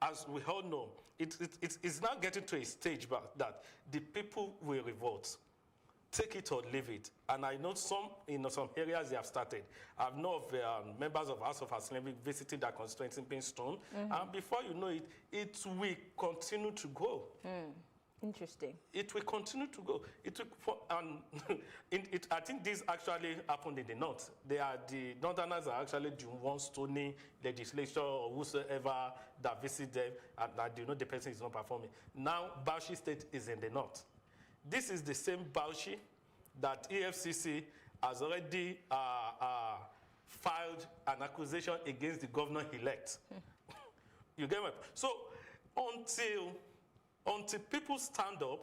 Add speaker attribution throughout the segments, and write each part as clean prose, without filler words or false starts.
Speaker 1: as we all know, it's now getting to a stage that the people will revolt. Take it or leave it. And I know some, in some areas they have started. I've known of members of House of Assembly visiting their constituency in Stone. And before you know it, it will continue to go.
Speaker 2: Interesting.
Speaker 1: It will continue to go. It will, I think this actually happened in the north. The northerners are actually the ones stoning legislature or whosoever that visit them and that the person is not performing. Now, Bauchi State is in the north. This is the same Bauchi that EFCC has already filed an accusation against the governor-elect. You get me? So until people stand up,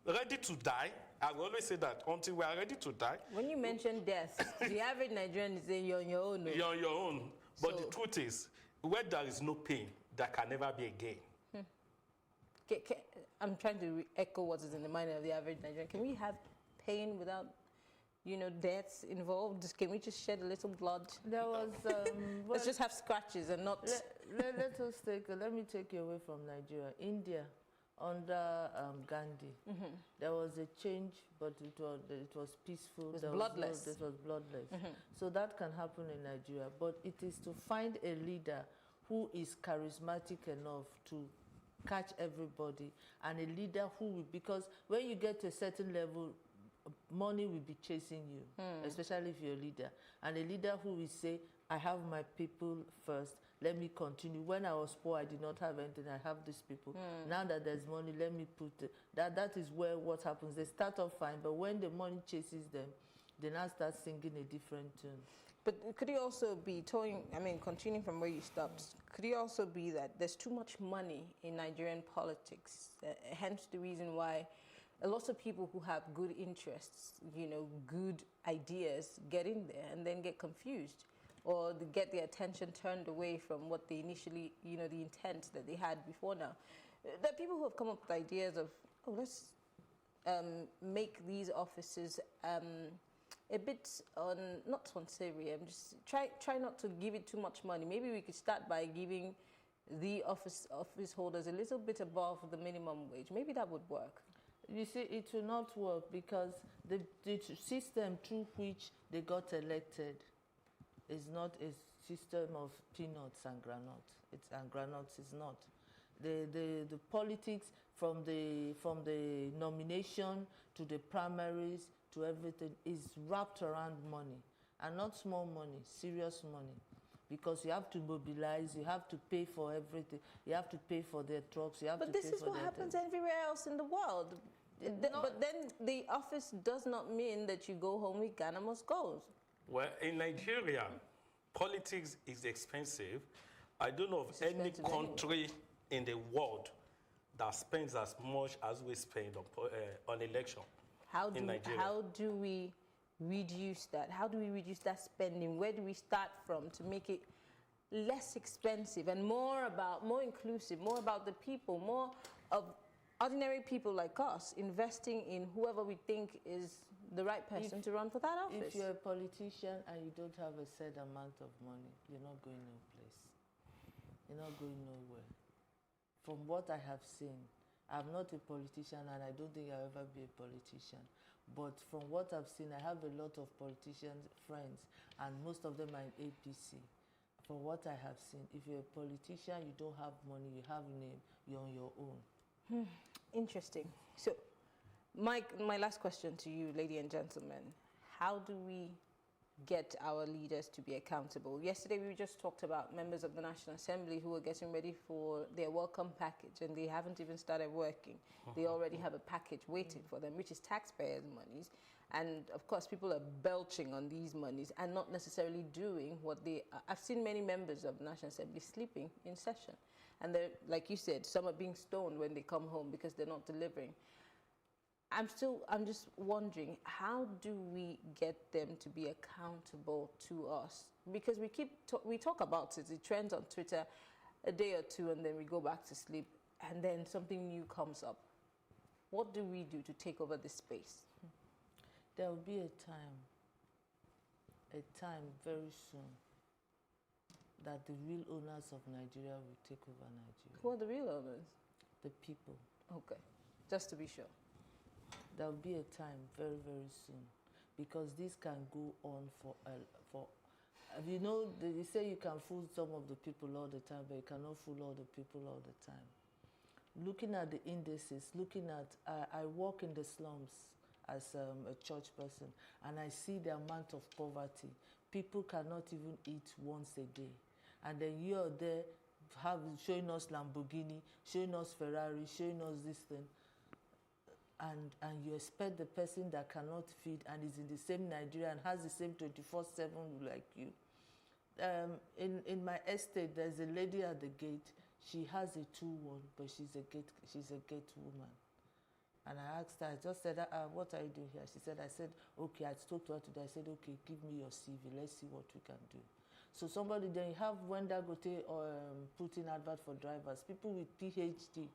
Speaker 1: ready to die, I will always say that, until we are ready to die.
Speaker 2: When you mention death, the average Nigerian is saying you're on your own.
Speaker 1: You're on your own. But the truth is, where there is no pain, there can never be a gain.
Speaker 2: I'm trying to echo what is in the mind of the average Nigerian. Can we have pain without, deaths involved? Can we just shed a little blood?
Speaker 3: There was...
Speaker 2: let's just have scratches and not...
Speaker 3: Let me take you away from Nigeria. India, under Gandhi, there was a change, but it was peaceful.
Speaker 2: It was bloodless.
Speaker 3: It was bloodless. So that can happen in Nigeria. But it is to find a leader who is charismatic enough to catch everybody, and a leader who will, because when you get to a certain level, money will be chasing you, especially if you're a leader. And a leader who will say, I have my people first, let me continue. When I was poor, I did not have anything, I have these people. Now that there's money, let me put it. That is where what happens. They start off fine, but when the money chases them, they now start singing a different tune.
Speaker 2: But could it also be continuing from where you stopped, could it also be that there's too much money in Nigerian politics, hence the reason why a lot of people who have good interests, good ideas, get in there and then get confused, or they get their attention turned away from what they initially, the intent that they had before now. There are people who have come up with ideas of, let's make these offices a bit not unsavory. I'm just try not to give it too much money. Maybe we could start by giving the office holders a little bit above the minimum wage. Maybe that would work.
Speaker 3: You see, it will not work because the system through which they got elected is not a system of peanuts and granuts. Granuts is not. The politics from the nomination to the primaries to everything is wrapped around money, and not small money, serious money, because you have to mobilize, you have to pay for everything, you have to pay for their trucks, you have to pay for
Speaker 2: But this is what happens everywhere else in the world. But then the office does not mean that you go home with Ghana must go.
Speaker 1: Well, in Nigeria, politics is expensive. I don't know of any country in the world that spends as much as we spend on election. How
Speaker 2: do we reduce that? How do we reduce that spending? Where do we start from to make it less expensive and more inclusive, more about the people, more of ordinary people like us investing in whoever we think is the right person to run for that office?
Speaker 3: If you're a politician and you don't have a set amount of money, you're not going no place. You're not going nowhere. From what I have seen, I'm not a politician and I don't think I'll ever be a politician. But from what I've seen, I have a lot of politicians, friends, and most of them are in APC. From what I have seen, if you're a politician, you don't have money, you have name, you're on your own.
Speaker 2: Interesting. So, my last question to you, ladies and gentlemen, how do we get our leaders to be accountable? Yesterday, we just talked about members of the National Assembly who are getting ready for their welcome package, and they haven't even started working. They already have a package waiting for them, which is taxpayers' monies. And, of course, people are belching on these monies and not necessarily doing what they... I've seen many members of the National Assembly sleeping in session. And they're, like you said, some are being stoned when they come home because they're not delivering. I'm just wondering, how do we get them to be accountable to us? Because we talk about it, it trends on Twitter a day or two, and then we go back to sleep, and then something new comes up. What do we do to take over this space?
Speaker 3: There will be a time very soon, that the real owners of Nigeria will take over Nigeria.
Speaker 2: Who are the real owners?
Speaker 3: The people.
Speaker 2: Okay, just to be sure.
Speaker 3: There will be a time very, very soon, because this can go on for. You know, they say you can fool some of the people all the time, but you cannot fool all the people all the time. Looking at the indices, looking at, I work in the slums as a church person, and I see the amount of poverty. People cannot even eat once a day. And then you're there showing us Lamborghini, showing us Ferrari, showing us this thing. And you expect the person that cannot feed and is in the same Nigeria and has the same 24/7 like you. In my estate, there's a lady at the gate. She has a 2-1, but she's a gate woman. And I asked her, I just said, what are you doing here? She said, okay, I spoke to her today. I said, okay, give me your CV. Let's see what we can do. So somebody, then you have Wenda Gote put in advert for drivers. People with PhD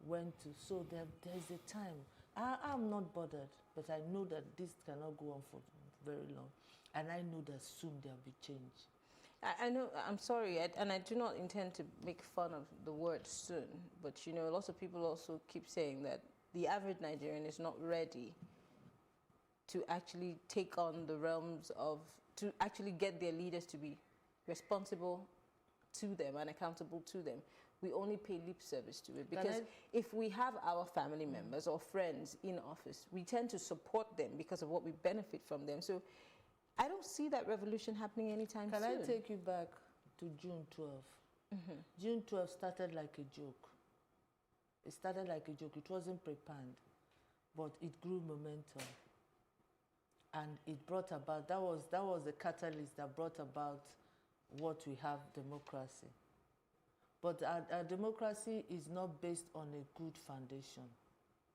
Speaker 3: went to. So there's a time. I'm not bothered, but I know that this cannot go on for very long. And I know that soon there'll be change.
Speaker 2: I know, I'm sorry, and I do not intend to make fun of the word soon, but you know, lots of people also keep saying that the average Nigerian is not ready to actually take on the realms of, to actually get their leaders to be responsible to them and accountable to them. We only pay lip service to it because if we have our family members or friends in office, we tend to support them because of what we benefit from them. So I don't see that revolution happening anytime soon.
Speaker 3: Can I take you back to June 12? Mm-hmm. June 12 started like a joke. It started like a joke. It wasn't pre-planned, but it grew momentum. And it brought about, that was the catalyst that brought about what we have, democracy. But our democracy is not based on a good foundation.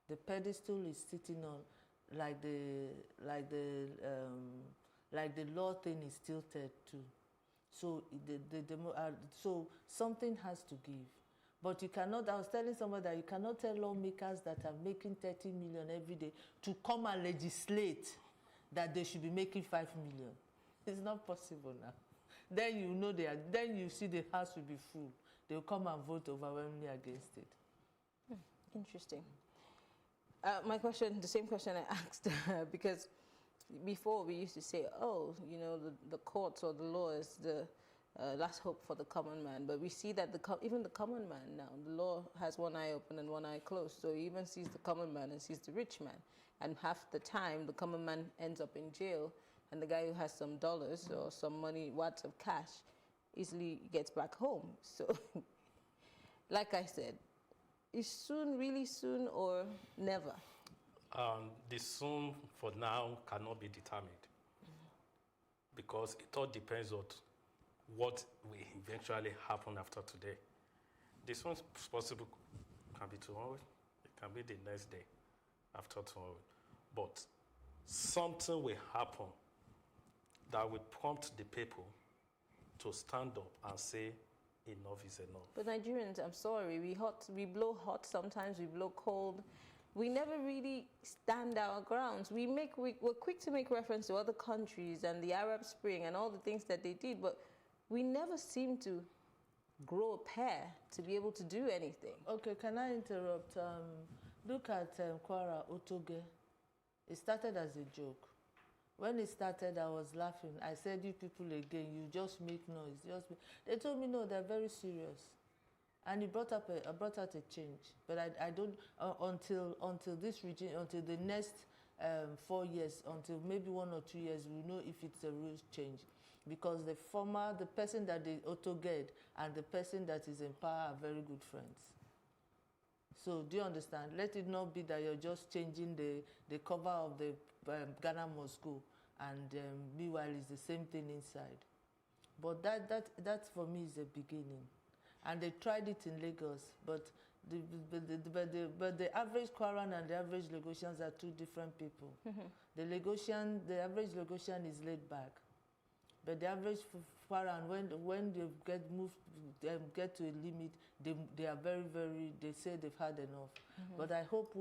Speaker 3: The pedestal is sitting on, like the law thing is tilted too. So so something has to give. But you cannot, I was telling somebody that you cannot tell lawmakers that are making 30 million every day to come and legislate that they should be making 5 million. It's not possible now. Then you know then you see the house will be full. They'll come and vote overwhelmingly against it.
Speaker 2: Interesting. My question, the same question I asked, because before we used to say, oh, you know, the courts or the law is the last hope for the common man. But we see that even the common man now, the law has one eye open and one eye closed. So he even sees the common man and sees the rich man. And half the time, the common man ends up in jail, and the guy who has some dollars or some money, watts of cash, easily gets back home. So, like I said, is soon really soon or never?
Speaker 1: The soon for now cannot be determined because it all depends on what will eventually happen after today. The soon possible can be tomorrow, it can be the next day after tomorrow, but something will happen that will prompt the people to stand up and say enough is enough.
Speaker 2: But Nigerians, I'm sorry, we blow hot sometimes, we blow cold. We never really stand our grounds. We're quick to make reference to other countries and the Arab Spring and all the things that they did, but we never seem to grow a pair to be able to do anything.
Speaker 3: Okay, can I interrupt? Look at Kwara Otoge. It started as a joke. When it started, I was laughing. I said, you people again, you just make noise. They told me, no, they're very serious. And it brought out a change. But I don't, until this regime, until the next 4 years, until maybe 1 or 2 years, we know if it's a real change. Because the person that they auto-get and the person that is in power are very good friends. So do you understand? Let it not be that you're just changing the cover of the Ghana Moscow and meanwhile it's the same thing inside. But that for me is a beginning. And they tried it in Lagos, but the average Kwaran and the average Lagosians are two different people. Mm-hmm. The average Lagosian is laid back. But the average Kwaran, when they get to a limit, they are very, very, they say they've had enough. Mm-hmm. But I hope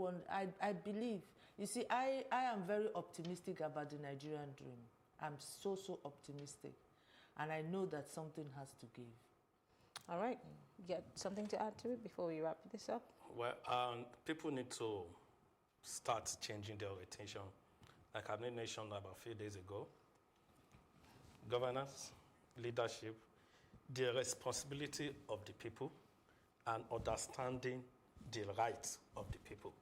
Speaker 3: I believe, you see, I am very optimistic about the Nigerian dream. I'm so optimistic. And I know that something has to give.
Speaker 2: All right. You got something to add to it before we wrap this up?
Speaker 1: Well, people need to start changing their attention. Like I mentioned about a few days ago, governance, leadership, the responsibility of the people, and understanding the rights of the people.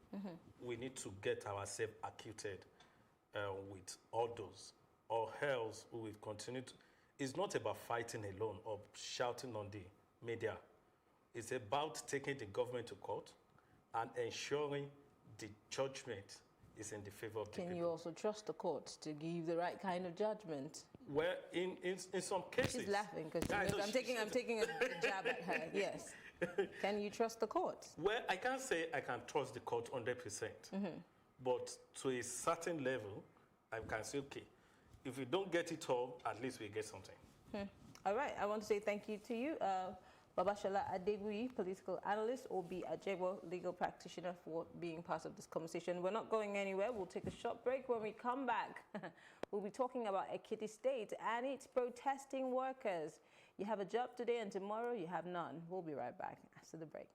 Speaker 1: We need to get ourselves acquainted with all those, or else we will continue to. It's not about fighting alone or shouting on the media. It's about taking the government to court and ensuring the judgment is in the favor of the people.
Speaker 2: Can you also trust the courts to give the right kind of judgment?
Speaker 1: Well, in some cases.
Speaker 2: She's laughing because
Speaker 1: Yeah, I know,
Speaker 2: I'm taking a jab at her. Yes. Can you trust the courts?
Speaker 1: Well, I can't say I can trust the court 100%. But to a certain level, I can say, okay, if we don't get it all, at least we get something.
Speaker 2: All right. I want to say thank you to you, Babashola Adegbuyi, political analyst, Obi Ajegbo, legal practitioner, for being part of this conversation. We're not going anywhere. We'll take a short break. When we come back, we'll be talking about Ekiti State and its protesting workers. You have a job today and tomorrow you have none. We'll be right back after the break.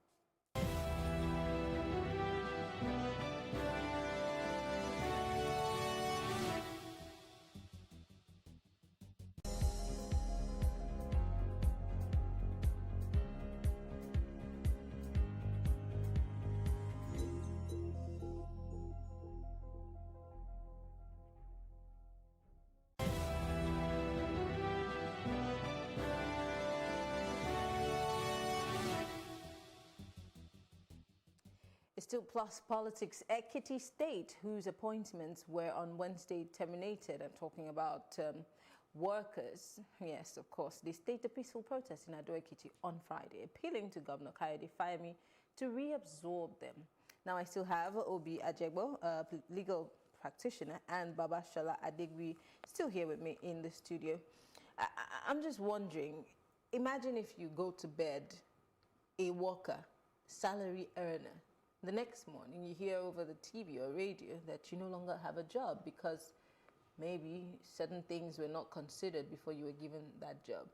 Speaker 2: It's still Plus Politics. Ekiti State, whose appointments were on Wednesday terminated. I'm talking about workers. Yes, of course. They staged a peaceful protest in Ado-Ekiti on Friday, appealing to Governor Kayode Fayemi to reabsorb them. Now, I still have Obi Ajegbo, legal practitioner, and Babashola Adegbuyi still here with me in the studio. I'm just wondering, imagine if you go to bed a worker, salary earner. The next morning, you hear over the TV or radio that you no longer have a job because maybe certain things were not considered before you were given that job.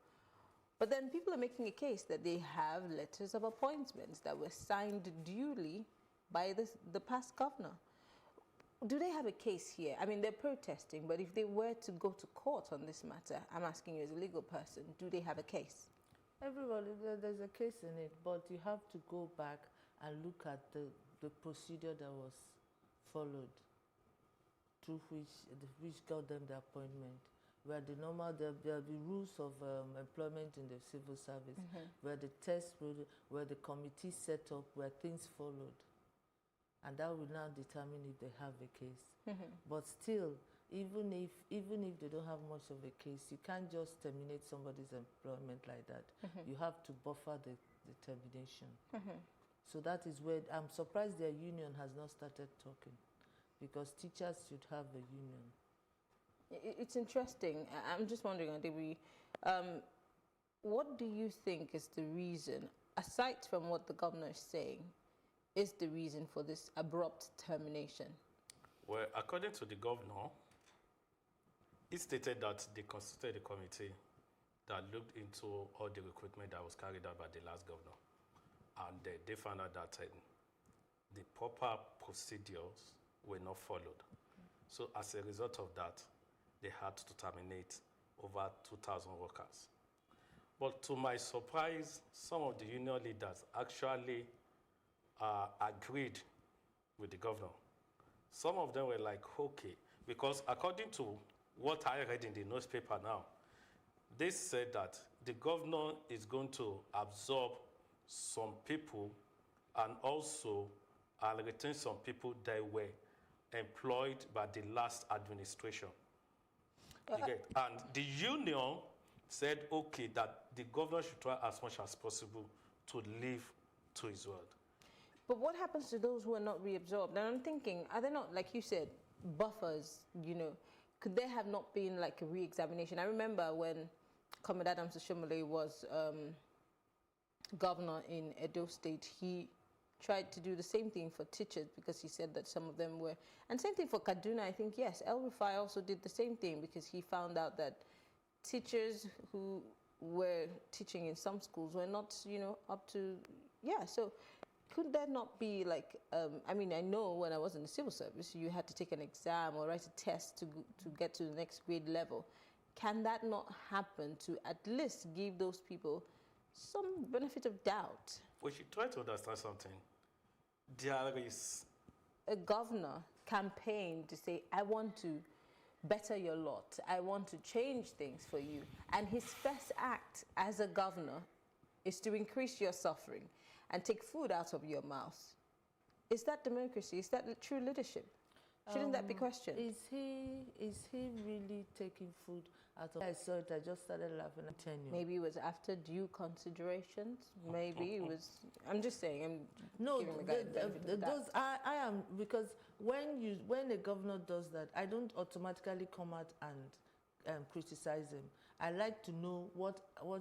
Speaker 2: But then people are making a case that they have letters of appointments that were signed duly by the past governor. Do they have a case here? I mean, they're protesting, but if they were to go to court on this matter, I'm asking you as a legal person, do they have a case?
Speaker 3: Everybody, there's a case in it, but you have to go back and look at the procedure that was followed, through which got them the appointment. Where the normal, there'll be rules of employment in the civil service, where the test, where the committee set up, where things followed. And that will now determine if they have a case. But still, even if they don't have much of a case, you can't just terminate somebody's employment like that. You have to buffer the termination. So that is where I'm surprised their union has not started talking, because teachers should have a union.
Speaker 2: It's interesting. I'm just wondering, Adegbuyi, what do you think is the reason, aside from what the governor is saying, is the reason for this abrupt termination?
Speaker 1: Well, according to the governor, he stated that they constituted a committee that looked into all the recruitment that was carried out by the last governor. And they found out that the proper procedures were not followed. So as a result of that, they had to terminate over 2,000 workers. But to my surprise, some of the union leaders actually agreed with the governor. Some of them were like, okay, because according to what I read in the newspaper now, they said that the governor is going to absorb some people and also retain some people that were employed by the last administration. And the union said, okay, that the governor should try as much as possible to live to his word.
Speaker 2: But what happens to those who are not reabsorbed? And I'm thinking, are there not, like you said, buffers, could there have not been like a re-examination? I remember when Comrade Adams Oshomole was governor in Edo State, he tried to do the same thing for teachers because he said that some of them were, and same thing for Kaduna, I think, yes, El Rufai also did the same thing because he found out that teachers who were teaching in some schools were not, up to, so could there not be like, I mean, I know when I was in the civil service, you had to take an exam or write a test to get to the next grade level. Can that not happen to at least give those people some benefit of doubt?
Speaker 1: We should try to understand something. There is
Speaker 2: a governor campaigned to say, I want to better your lot. I want to change things for you. And his first act as a governor is to increase your suffering and take food out of your mouth. Is that democracy? Is that true leadership? Shouldn't that be questioned?
Speaker 3: Is he really taking food out of? I saw it. I just started laughing. I'm telling you.
Speaker 2: Maybe it was after due considerations. Maybe it was. I'm just saying. I'm
Speaker 3: no.
Speaker 2: giving the guy the benefit of
Speaker 3: Those
Speaker 2: doubt.
Speaker 3: I am, because when a governor does that, I don't automatically come out and criticize him. I like to know what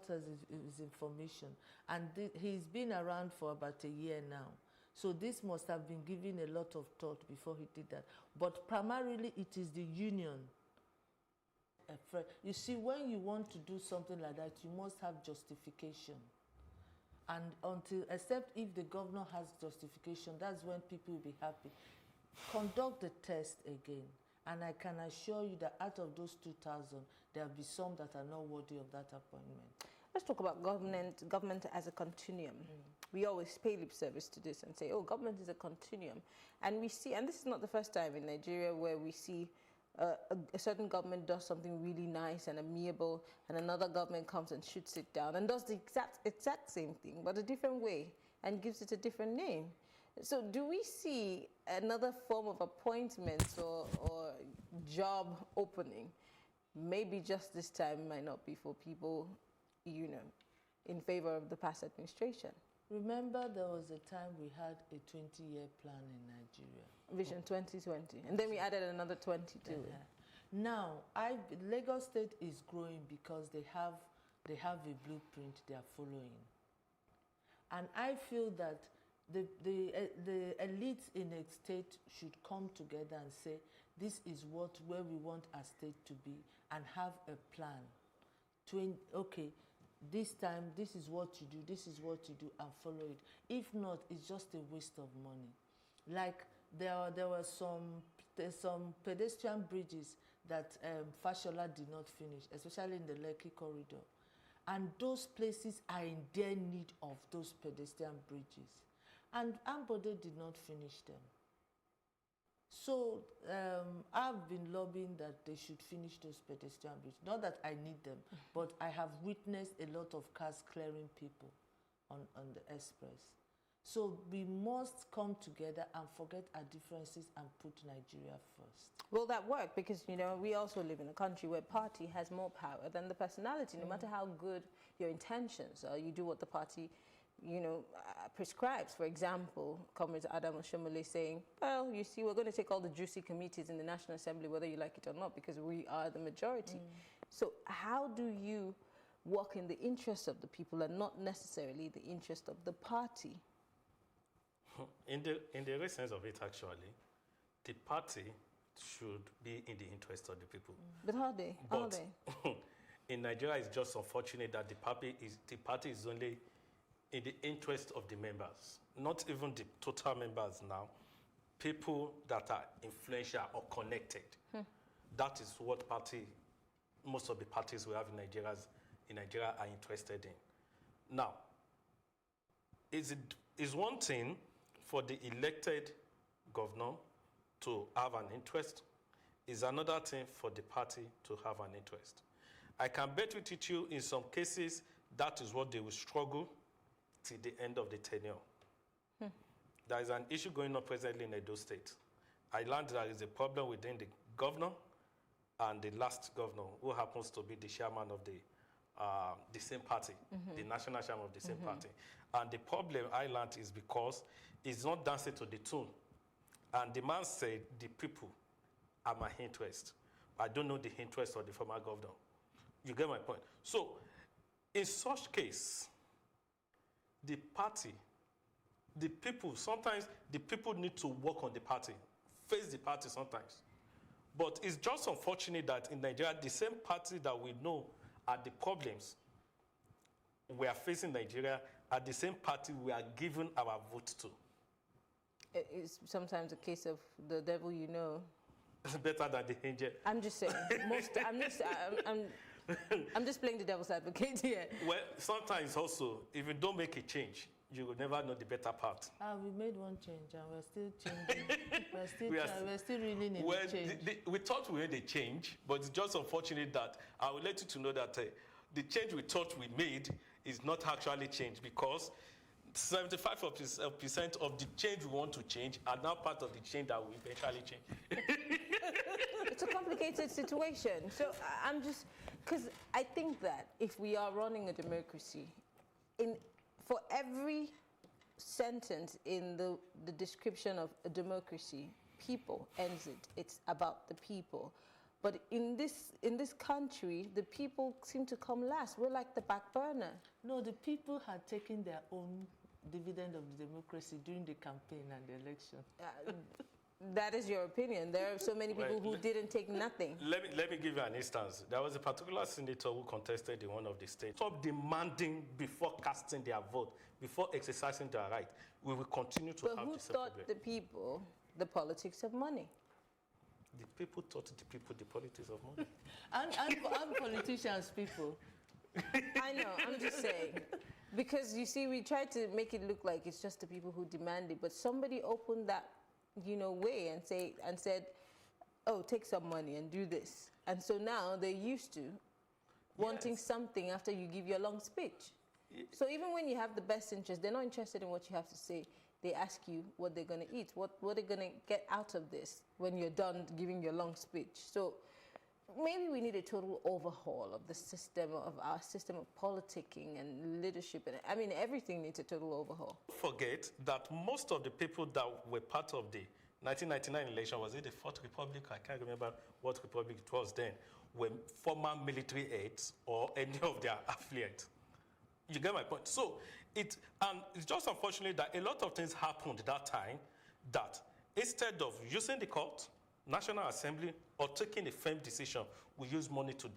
Speaker 3: is his information, and he's been around for about a year now. So this must have been given a lot of thought before he did that. But primarily, it is the union. You see, when you want to do something like that, you must have justification. And except if the governor has justification, that's when people will be happy. Conduct the test again. And I can assure you that out of those 2,000, there will be some that are not worthy of that appointment.
Speaker 2: Let's talk about government as a continuum. We always pay lip service to this and say, oh, government is a continuum. And we see, and this is not the first time in Nigeria where we see a certain government does something really nice and amiable, and another government comes and shoots it down and does the exact same thing, but a different way, and gives it a different name. So do we see another form of appointment or job opening? Maybe just this time might not be for people, in favor of the past administration.
Speaker 3: Remember, there was a time we had a 20-year plan in Nigeria.
Speaker 2: Vision 2020. And then we added another 20 to it.
Speaker 3: Now, Lagos State is growing because they have a blueprint they are following. And I feel that the elites in a state should come together and say, this is where we want our state to be, and have a plan. Okay, this time, this is what you do, this is what you do, and follow it. If not, it's just a waste of money. Like, there were some pedestrian bridges that Fashola did not finish, especially in the Lekki corridor. And those places are in dire need of those pedestrian bridges. And Ambode did not finish them. So I've been lobbying that they should finish those pedestrian bridges. Not that I need them, but I have witnessed a lot of cars clearing people on the express. So we must come together and forget our differences and put Nigeria first.
Speaker 2: Will that work? Because, we also live in a country where party has more power than the personality. No matter how good your intentions are, you do what the party prescribes. For example, Comrade Adam Oshomole saying, well, you see, we're going to take all the juicy committees in the National Assembly, whether you like it or not, because we are the majority. So how do you work in the interest of the people and not necessarily the interest of the party?
Speaker 1: In the real sense of it, actually, the party should be in the interest of the people.
Speaker 2: But are they?
Speaker 1: But in Nigeria, it's just unfortunate that the party is only in the interest of the members, not even the total members now, people that are influential or connected. That is what most of the parties we have in Nigeria are interested in. Now, is one thing for the elected governor to have an interest, is another thing for the party to have an interest. I can bet with you in some cases that is what they will struggle till the end of the tenure. There is an issue going on presently in Edo State. I learned there is a problem within the governor and the last governor, who happens to be the chairman of the same party, the national chairman of the same party. And the problem I learned is because it's not dancing to the tune. And the man said, the people are my interest. I don't know the interest of the former governor. You get my point? So, in such case, the party, the people, sometimes the people need to work on the party, face the party sometimes. But it's just unfortunate that in Nigeria, the same party that we know are the problems we are facing in Nigeria are the same party we are giving our vote to.
Speaker 2: It's sometimes a case of the devil you know.
Speaker 1: Better than the angel.
Speaker 2: I'm just saying. I'm just playing the devil's advocate here.
Speaker 1: Well, sometimes also, if you don't make a change, you will never know the better part.
Speaker 3: We made one change and we're still changing. we're still reeling in the change.
Speaker 1: We thought we made a change, but it's just unfortunate that I will let you to know that the change we thought we made is not actually changed, because 75% of the change we want to change are now part of the change that we eventually change.
Speaker 2: It's a complicated situation. So I'm just, because I think that if we are running a democracy, for every sentence in the description of a democracy, people ends it. It's about the people. But in this country, the people seem to come last. We're like the back burner.
Speaker 3: No, the people had taken their own dividend of the democracy during the campaign and the election.
Speaker 2: That is your opinion. There are so many people who didn't take nothing.
Speaker 1: Let me give you an instance. There was a particular senator who contested in one of the states. Stop demanding before casting their vote, before exercising their right. We will continue to have this problem.
Speaker 2: But who taught the people the politics of money?
Speaker 1: The people taught the people the politics of money.
Speaker 3: and politicians, people.
Speaker 2: I know, I'm just saying. Because you see, we try to make it look like it's just the people who demand it, but somebody opened that, way and said, oh, take some money and do this. And so now they're used to wanting something after you give your long speech. So even when you have the best interest, they're not interested in what you have to say. They ask you what they're going to eat, what they're going to get out of this when you're done giving your long speech. So maybe we need a total overhaul of the system, of our system of politicking and leadership. And I mean, everything needs a total overhaul.
Speaker 1: Forget that most of the people that were part of the 1999 election, was it the Fourth Republic? I can't remember what republic it was then, were former military aides or any of their affiliates. You get my point? So it's just unfortunate that a lot of things happened that time that instead of using the court, National Assembly, or taking a firm decision, we use money to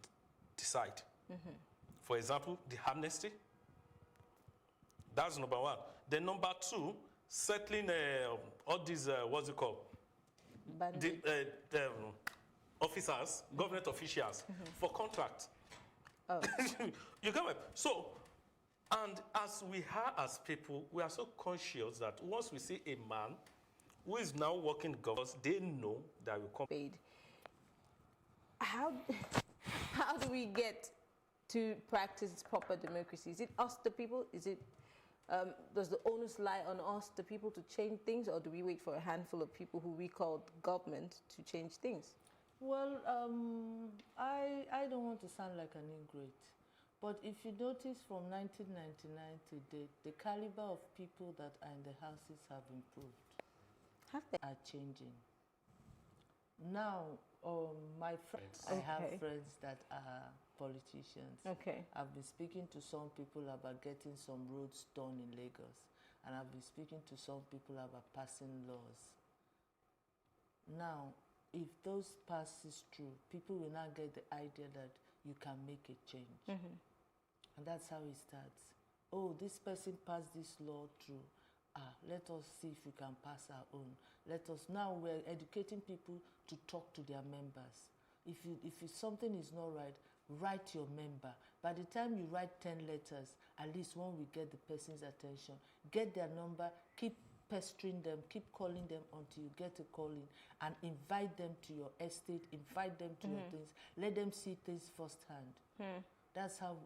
Speaker 1: decide. Mm-hmm. For example, the amnesty. That's number one. Then number two, settling all these, what's it called? The officers, government officials, for contract.
Speaker 2: Oh.
Speaker 1: You get my point? So, and as we are as people, we are so conscious that once we see a man who is now working government, they know that we come.
Speaker 2: How do we get to practice proper democracy? Is it us, the people? Is it does the onus lie on us, the people, to change things, or do we wait for a handful of people who we call government to change things?
Speaker 3: Well, I don't want to sound like an ingrate, but if you notice from 1999 to date, the caliber of people that are in the houses have improved.
Speaker 2: Have they?
Speaker 3: Are changing. Now, my friends, I have friends that are politicians.
Speaker 2: Okay.
Speaker 3: I've been speaking to some people about getting some roads done in Lagos, and I've been speaking to some people about passing laws. Now, if those passes through, people will now get the idea that you can make a change. Mm-hmm. And that's how it starts. Oh, this person passed this law through. Let us see if we can pass our own. Now we're educating people to talk to their members. If something is not right, write your member. By the time you write 10 letters, at least one will get the person's attention. Get their number, keep pestering them, keep calling them until you get a call in, and invite them to your estate, invite them to your things. Let them see things firsthand. That's how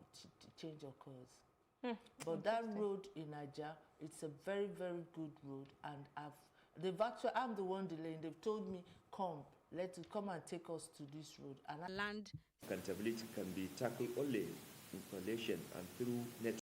Speaker 3: change occurs. But that road in Niger, it's a very, very good road, and I'm the one delaying. They've told me, come and take us to this road. And
Speaker 4: land accountability can be tackled only in coalition and through network.